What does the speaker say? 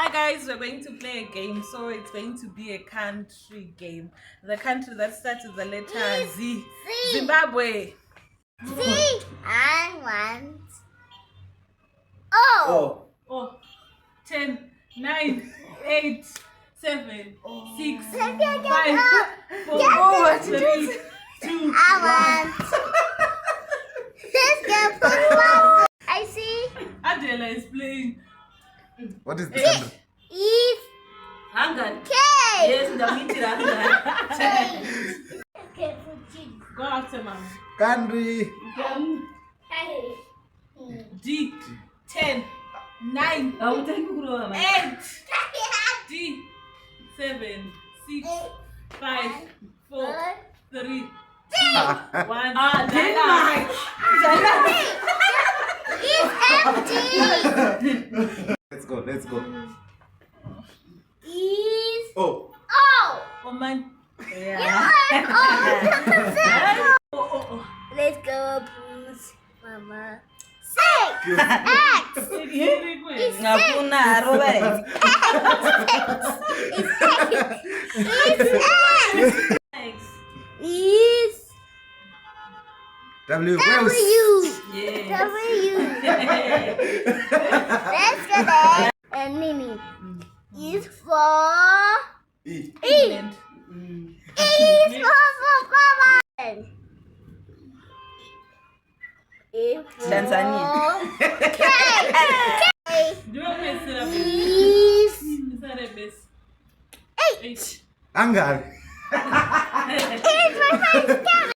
Hi guys, we're going to play a game. So it's going to be a country game. The country that starts with the letter Z. Zimbabwe. Z. I want. Oh. 10, 9, 8, 7, 6, 5, 4, 3, 2, I want. Let's go football. I see. Adela is playing. What is the number? Is Hangan. K. Yes, the meeting Hangan. K. Go after mom. Country. D. 10, 9, 8, D. 7, 6, 5, 4, 3, 2, 1. Denmark. Is empty. Let's go. Is Oh. Oh man. Yeah. Let's go, Bruce. Mama. 6. X. Ngafuna Robert. Is W. Yes. W. Let's go there. And Mimi. Is for E. England. Is for Papa. E for Tanzania. K. Do you want me to sit up? Is Is that a best? 8. Hungary.